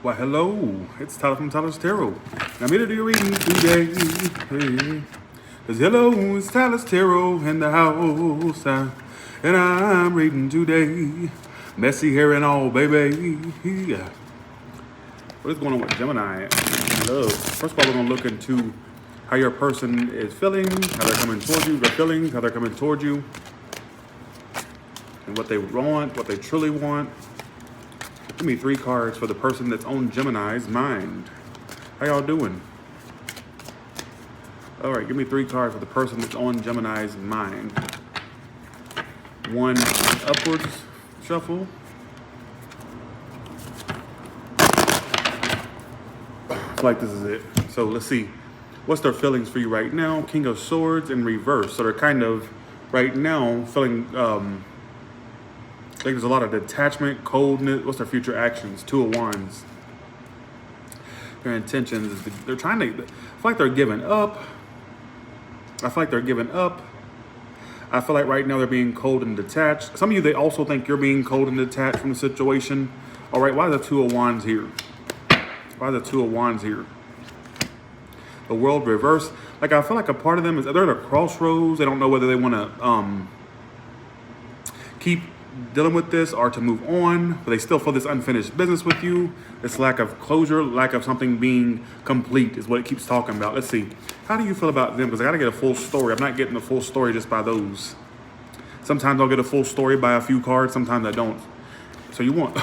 Why, hello, it's Tyler from Tyler's Tarot. I'm here to do your reading today. Hey. Cause hello, it's Tyler's Tarot in the house. And I'm reading today. Messy hair and all, baby. Yeah. What is going on with Gemini? Love. First of all, we're going to look into how your person is feeling, how they're coming towards you, their feelings, how they're coming towards you, and what they want, what they truly want. Give me 3 cards for the person that's on Gemini's mind. How y'all doing? All right, give me 3 cards for the person that's on Gemini's mind. 1 upwards shuffle. I feel like this is it. So let's see. What's their feelings for you right now? King of Swords in reverse. So they're kind of, right now, feeling... I think there's a lot of detachment, coldness. What's their future actions? 2 of Wands. Their intentions, they're trying to, I feel like they're giving up. I feel like they're giving up. I feel like right now they're being cold and detached. Some of you, they also think you're being cold and detached from the situation. All right, why are the 2 of Wands here? Why are the 2 of Wands here? The World reverse. Like, I feel like a part of them is, they're at a crossroads. They don't know whether they want to keep dealing with this or to move on, but they still feel this unfinished business with you. This lack of closure, lack of something being complete is what it keeps talking about. Let's see. How do you feel about them? Because I got to get a full story. I'm not getting the full story just by those. Sometimes I'll get a full story by a few cards. Sometimes I don't. So you want...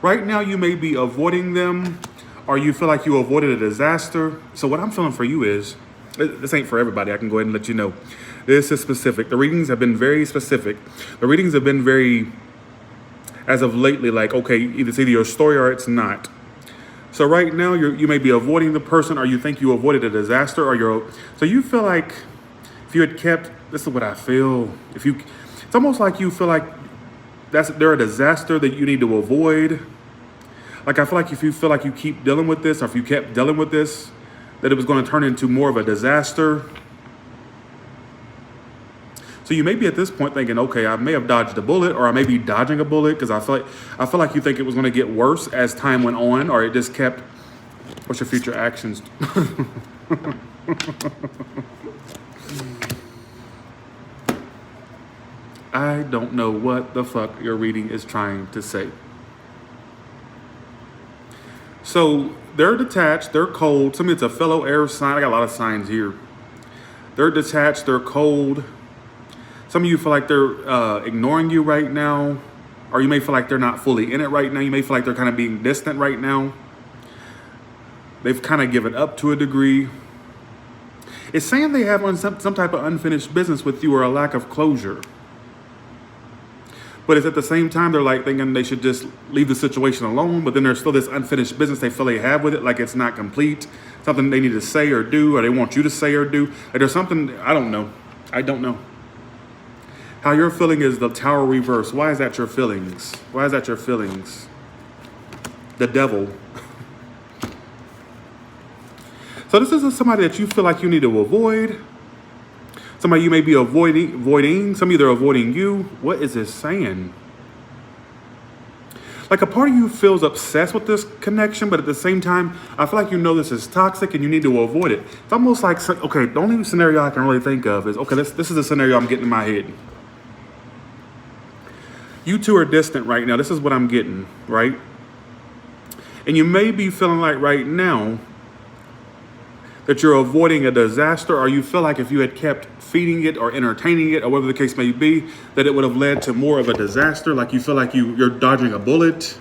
Right now, you may be avoiding them, or you feel like you avoided a disaster. So what I'm feeling for you is, this ain't for everybody. I can go ahead and let you know. This is specific. The readings have been very specific. The readings have been very, as of lately, like, okay, it's either your story or it's not. So right now, you may be avoiding the person, or you think you avoided a disaster, or so you feel like if you had kept, this is what I feel. It's almost like you feel like they're a disaster that you need to avoid. Like, I feel like if you feel like you keep dealing with this, or if you kept dealing with this, that it was going to turn into more of a disaster. So you may be at this point thinking, okay, I may have dodged a bullet, or I may be dodging a bullet, because I feel like you think it was going to get worse as time went on, or it just kept. What's your future actions? I don't know what the fuck your reading is trying to say. So they're detached, they're cold. Some of it's a fellow air sign. I got a lot of signs here. They're detached, they're cold. Some of you feel like they're ignoring you right now, or you may feel like they're not fully in it right now. You may feel like they're kind of being distant right now. They've kind of given up to a degree. It's saying they have some type of unfinished business with you, or a lack of closure. But it's at the same time, they're like thinking they should just leave the situation alone, but then there's still this unfinished business they feel they have with it, like it's not complete, something they need to say or do, or they want you to say or do. Like there's something, I don't know. I don't know. How you're feeling is the Tower reverse. Why is that your feelings? Why is that your feelings? The Devil. So this is somebody that you feel like you need to avoid. Somebody you may be avoiding. Some of you, they're avoiding you. What is this saying? Like, a part of you feels obsessed with this connection, but at the same time, I feel like you know this is toxic and you need to avoid it. It's almost like, okay, the only scenario I can really think of is, okay, this is a scenario I'm getting in my head. You two are distant right now. This is what I'm getting, right? And you may be feeling like right now that you're avoiding a disaster, or you feel like if you had kept feeding it or entertaining it, or whatever the case may be, that it would have led to more of a disaster. Like you feel like you're dodging a bullet.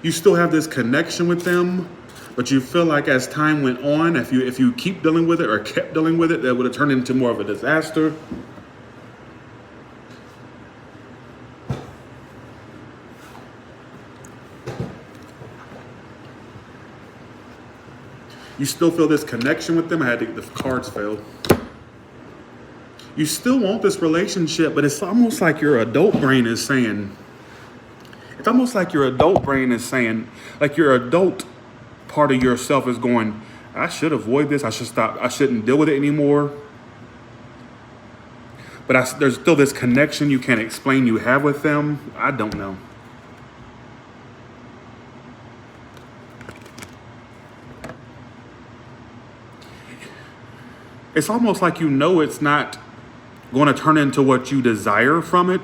You still have this connection with them, but you feel like as time went on, if you keep dealing with it or kept dealing with it, that would have turned into more of a disaster. You still feel this connection with them. I had to, the cards fell. You still want this relationship, but it's almost like your adult brain is saying, like your adult part of yourself is going, I should avoid this. I should stop. I shouldn't deal with it anymore. but there's still this connection you can't explain you have with them. I don't know. It's almost like you know it's not going to turn into what you desire from it,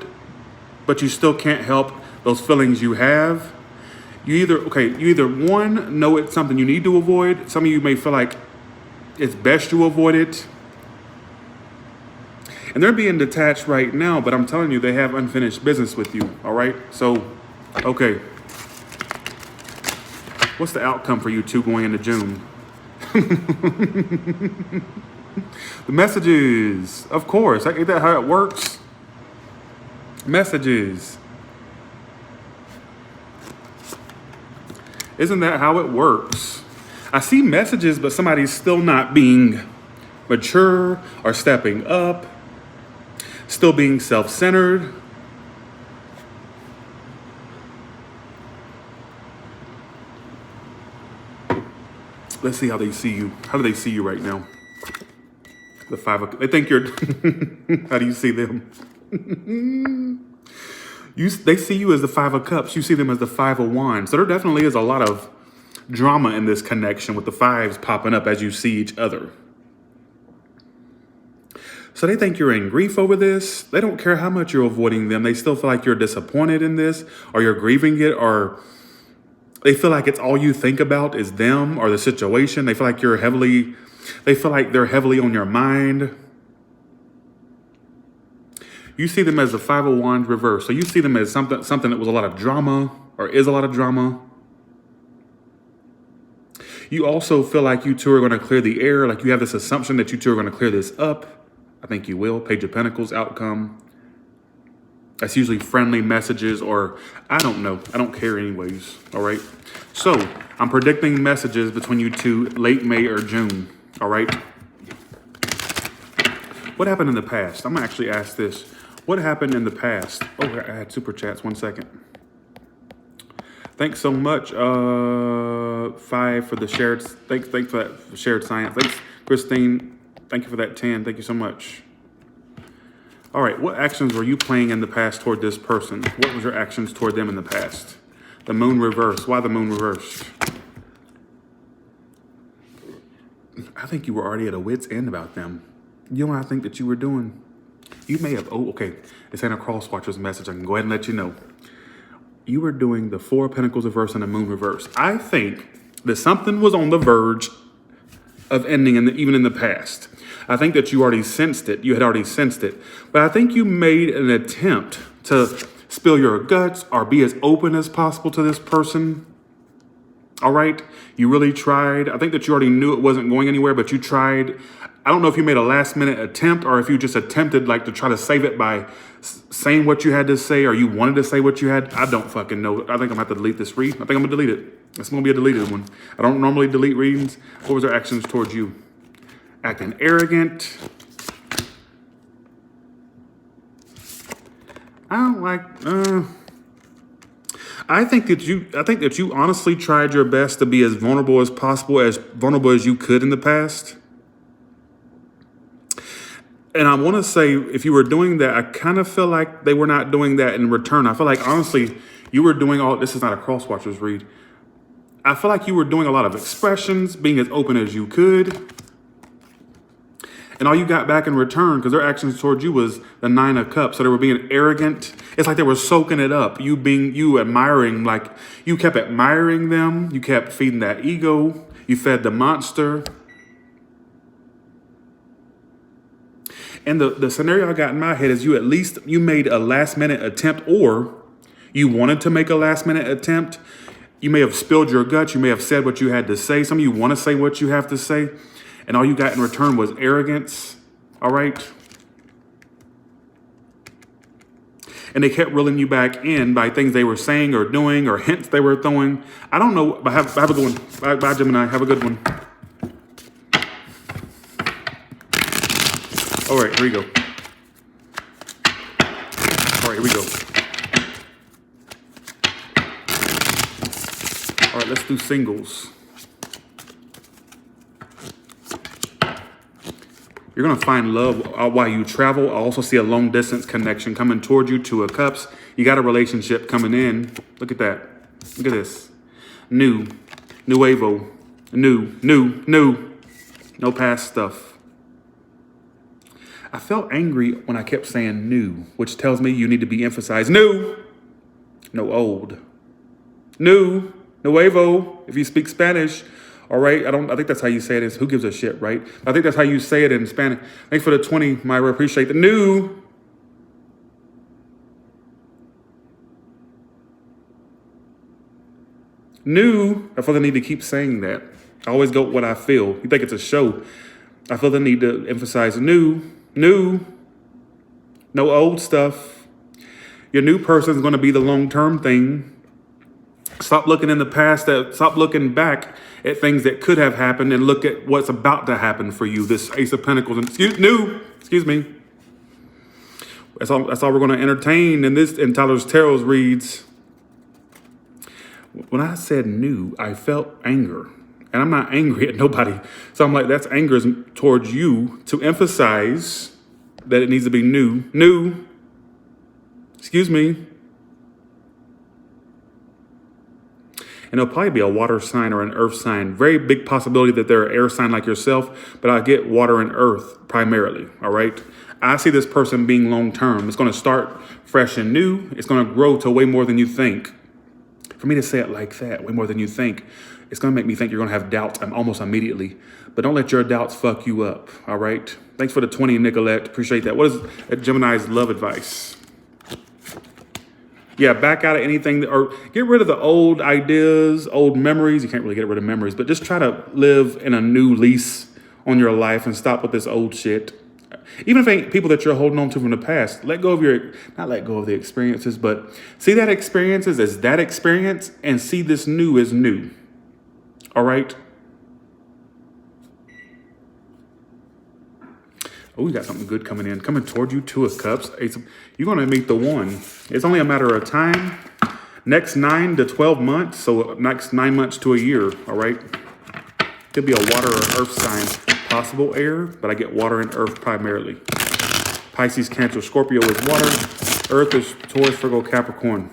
but you still can't help those feelings you have. You either one, know it's something you need to avoid. Some of you may feel like it's best you avoid it. And they're being detached right now, but I'm telling you, they have unfinished business with you, all right? So, okay. What's the outcome for you two going into June? The messages, of course. Ain't that how it works? Messages. Isn't that how it works? I see messages, but somebody's still not being mature or stepping up, still being self-centered. Let's see how they see you. How do they see you right now? The five of, they think you're, how do you see them? They see you as the Five of Cups. You see them as the Five of Wands. So there definitely is a lot of drama in this connection with the fives popping up as you see each other. So they think you're in grief over this. They don't care how much you're avoiding them. They still feel like you're disappointed in this, or you're grieving it, or they feel like it's all you think about is them or the situation. They feel like they feel like they're heavily on your mind. You see them as the Five of Wands reverse. So you see them as something that was a lot of drama or is a lot of drama. You also feel like you two are going to clear the air. Like you have this assumption that you two are going to clear this up. I think you will. Page of Pentacles outcome. That's usually friendly messages, or I don't know. I don't care anyways. All right. So I'm predicting messages between you two late May or June. All right. What happened in the past? I'm going to actually ask this. What happened in the past? Oh, I had super chats. 1 second. Thanks so much, 5 for the shared. Thanks for that shared science. Thanks, Christine. Thank you for that 10. Thank you so much. All right, what actions were you playing in the past toward this person? What was your actions toward them in the past? The moon reversed. Why the moon reversed? I think you were already at a wit's end about them. You know what I think that you were doing? You may have, oh, okay. This ain't a cross-watcher's message. I can go ahead and let you know. You were doing the Four of Pentacles reverse and the moon reverse. I think that something was on the verge of ending even in the past. I think that you already sensed it. You had already sensed it. But I think you made an attempt to spill your guts or be as open as possible to this person. All right? You really tried. I think that you already knew it wasn't going anywhere, but you tried. I don't know if you made a last minute attempt or if you just attempted like to try to save it by saying what you had to say, or you wanted to say what you had. I don't fucking know. I think I'm gonna have to delete this read. I think I'm gonna delete it. It's gonna be a deleted one. I don't normally delete readings. What was their actions towards you? Acting arrogant. I don't like, I think that you honestly tried your best to be as vulnerable as possible, as vulnerable as you could in the past. And I want to say, if you were doing that, I kind of feel like they were not doing that in return. I feel like, honestly, you were doing all, this is not a cross-watcher's read. I feel like you were doing a lot of expressions, being as open as you could. And all you got back in return, because their actions towards you was the Nine of Cups. So they were being arrogant. It's like they were soaking it up. You admiring, like you kept admiring them. You kept feeding that ego. You fed the monster. And the scenario I got in my head is you made a last minute attempt, or you wanted to make a last minute attempt. You may have spilled your guts. You may have said what you had to say. Some of you want to say what you have to say. And all you got in return was arrogance. All right. And they kept reeling you back in by things they were saying or doing or hints they were throwing. I don't know. But have a good one. Bye, Gemini. Have a good one. All right, here we go. All right, here we go. All right, let's do singles. You're going to find love while you travel. I also see a long distance connection coming toward you. Two of Cups. You got a relationship coming in. Look at that. Look at this. New. Nuevo. New. No past stuff. I felt angry when I kept saying new, which tells me you need to be emphasized. New. No old. New. Nuevo. If you speak Spanish. All right, I think that's how you say it. Is who gives a shit, right? I think that's how you say it in Spanish. Thanks for the 20, Myra. Appreciate the new. I feel the need to keep saying that. I always go with what I feel. You think it's a show. I feel the need to emphasize new, no old stuff. Your new person is going to be the long-term thing. Stop looking in the past. Stop looking back at things that could have happened and look at what's about to happen for you. This Ace of Pentacles and excuse me. That's all we're going to entertain in Tyler's Tarot reads. When I said new, I felt anger. And I'm not angry at nobody. So I'm like, that's anger towards you to emphasize that it needs to be new. Excuse me. And it'll probably be a water sign or an earth sign. Very big possibility that they're an air sign like yourself, but I get water and earth primarily, all right? I see this person being long-term. It's going to start fresh and new. It's going to grow to way more than you think. For me to say it like that, way more than you think, it's going to make me think you're going to have doubts almost immediately. But don't let your doubts fuck you up, all right? Thanks for the 20, Nicolette. Appreciate that. What is Gemini's love advice? Yeah, back out of anything, or get rid of the old ideas, old memories. You can't really get rid of memories, but just try to live in a new lease on your life and stop with this old shit. Even if it ain't people that you're holding on to from the past, not let go of the experiences, but see that experiences as that experience and see this new as new. All right? Oh, we got something good coming toward you. Two of Cups. You're going to meet the one. It's only a matter of time. Next 9 to 12 months. So next 9 months to a year. All right. Could be a water or earth sign. Possible air, but I get water and earth primarily. Pisces, Cancer, Scorpio is water. Earth is Taurus, Virgo, Capricorn.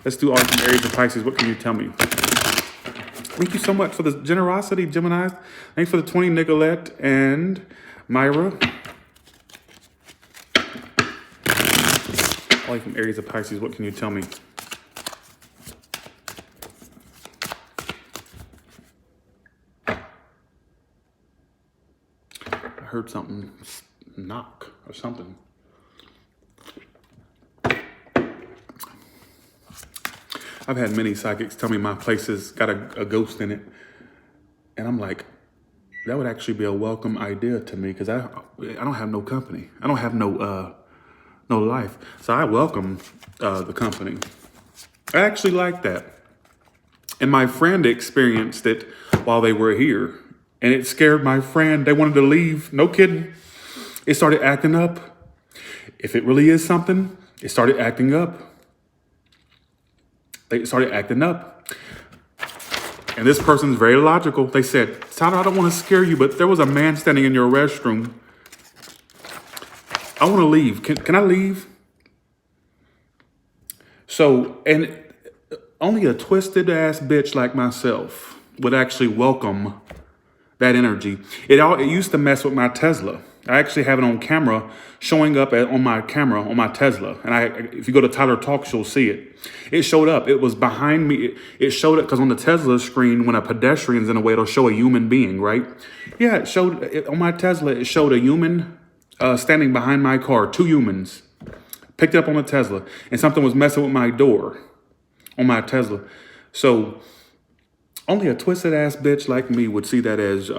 Let's do all from Aries and Pisces. What can you tell me? Thank you so much for the generosity, Gemini. Thanks for the 20, Nicolette and Myra. All from Aries and Pisces. What can you tell me? I heard something knock or something. I've had many psychics tell me my place has got a ghost in it. And I'm like, that would actually be a welcome idea to me because I don't have no company. I don't have no life. So I welcome the company. I actually like that. And my friend experienced it while they were here. And it scared my friend. They wanted to leave. No kidding. It started acting up. If it really is something, it started acting up. They started acting up. And this person's very logical. They said, Tyler, I don't want to scare you, but there was a man standing in your restroom. I want to leave. Can I leave? So, and only a twisted ass bitch like myself would actually welcome that energy. It used to mess with my Tesla. I actually have it on camera, showing up on my Tesla. And if you go to Tyler Talks, you'll see it. It showed up. It was behind me. It showed up because on the Tesla screen, when a pedestrian's in a way, it'll show a human being, right? Yeah, on my Tesla, it showed a human standing behind my car, 2 humans. Picked it up on the Tesla, and something was messing with my door on my Tesla. So only a twisted ass bitch like me would see that as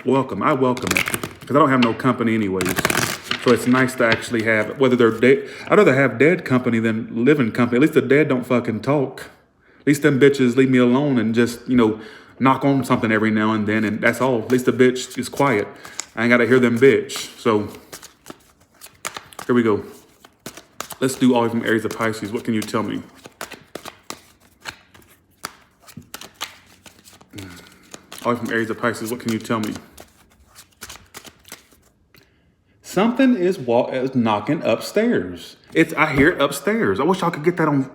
welcome. I welcome it because I don't have no company anyways. So it's nice to actually have, whether they're dead. I'd rather have dead company than living company. At least the dead don't fucking talk. At least them bitches leave me alone and just, knock on something every now and then, and that's all. At least the bitch is quiet. I ain't got to hear them bitch. So here we go. Let's do all from Aries of Pisces. What can you tell me? All from Aries of Pisces. What can you tell me? Something is knocking upstairs. I hear it upstairs. I wish y'all could get that on.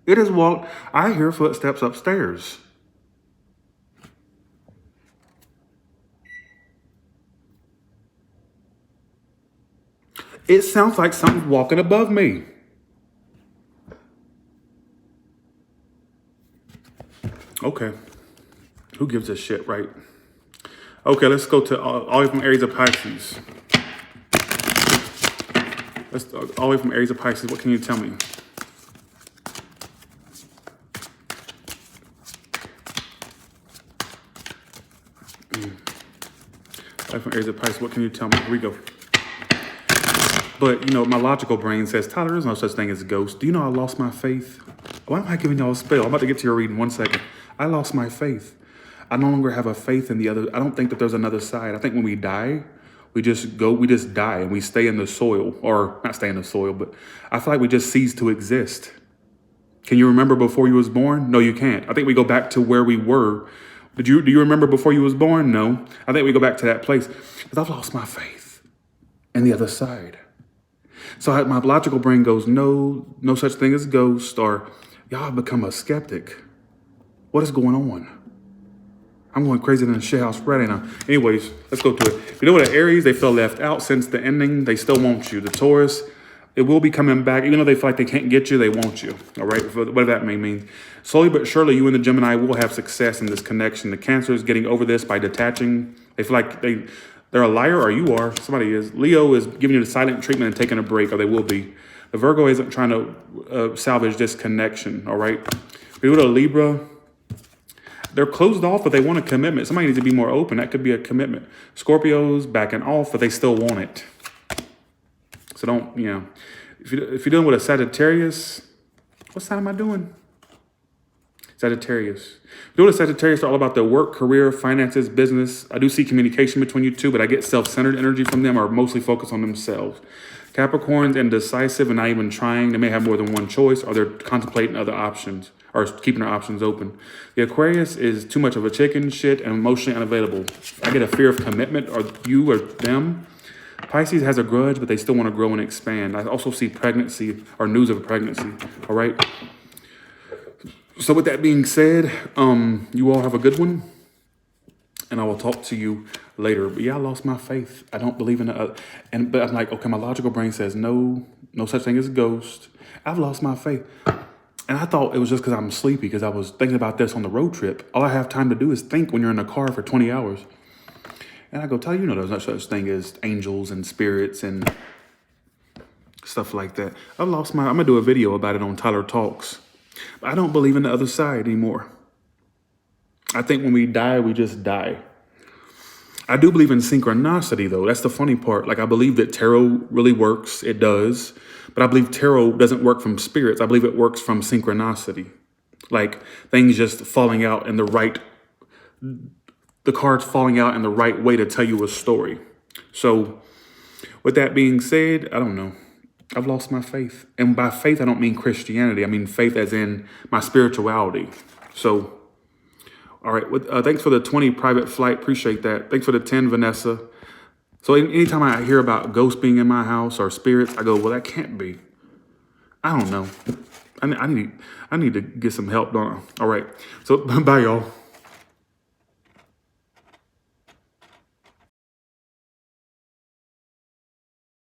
It is walk. I hear footsteps upstairs. It sounds like something's walking above me. Okay. Who gives a shit, right? Okay, let's go to all the way from Aries of Pisces. All the way from Aries of Pisces. What can you tell me? All the way from Aries of Pisces. What can you tell me? Here we go. But, you know, my logical brain says, Tyler, there's no such thing as ghosts. Do you know I lost my faith? Why am I giving y'all a spell? I'm about to get to your reading 1 second. I lost my faith. I no longer have a faith in the other. I don't think that there's another side. I think when we die, we just die and we stay in the soil, or not stay in the soil, but I feel like we just cease to exist. Can you remember before you was born? No, you can't. I think we go back to where we were. Do you remember before you was born? No. I think we go back to that place because I've lost my faith in the other side. So my logical brain goes, no such thing as ghost, or y'all have become a skeptic. What is going on? I'm going crazy than a shithouse right now. Anyways, let's go to it. You know what, the Aries, they feel left out since the ending. They still want you. The Taurus, it will be coming back. Even though they feel like they can't get you, they want you. All right, whatever that may mean. Slowly but surely, you and the Gemini will have success in this connection. The Cancer is getting over this by detaching. They feel like they're a liar, or you are. Somebody is. Leo is giving you the silent treatment and taking a break, or they will be. The Virgo isn't trying to salvage this connection, all right? We go to Libra. They're closed off, but they want a commitment. Somebody needs to be more open. That could be a commitment. Scorpios backing off, but they still want it. So don't, you know, if you're dealing with a Sagittarius, what sign am I doing? Sagittarius. Doing a Sagittarius are all about their work, career, finances, business. I do see communication between you two, but I get self-centered energy from them, or mostly focused on themselves. Capricorns, indecisive and not even trying. They may have more than one choice, or they're contemplating other options, or keeping their options open. The Aquarius is too much of a chicken shit and emotionally unavailable. I get a fear of commitment, or you or them. Pisces has a grudge, but they still want to grow and expand. I also see pregnancy, or news of a pregnancy, all right? So with that being said, you all have a good one, and I will talk to you later. But yeah, I lost my faith. I don't believe in it. But I'm like, okay, my logical brain says no such thing as a ghost. I've lost my faith. And I thought it was just because I'm sleepy, because I was thinking about this on the road trip. All I have time to do is think when you're in a car for 20 hours. And I go, Tyler, you know there's no such thing as angels and spirits and stuff like that. I'm going to do a video about it on Tyler Talks. But I don't believe in the other side anymore. I think when we die, we just die. I do believe in synchronicity, though. That's the funny part. Like, I believe that tarot really works. It does. But I believe tarot doesn't work from spirits. I believe it works from synchronicity. Like, things just falling out in the cards falling out in the right way to tell you a story. So, with that being said, I don't know. I've lost my faith. And by faith, I don't mean Christianity. I mean faith as in my spirituality. So, all right. Thanks for the 20 private flight. Appreciate that. Thanks for the 10, Vanessa. So anytime I hear about ghosts being in my house or spirits, I go, well, that can't be. I don't know. I need to get some help, don't I? All right. So bye, y'all.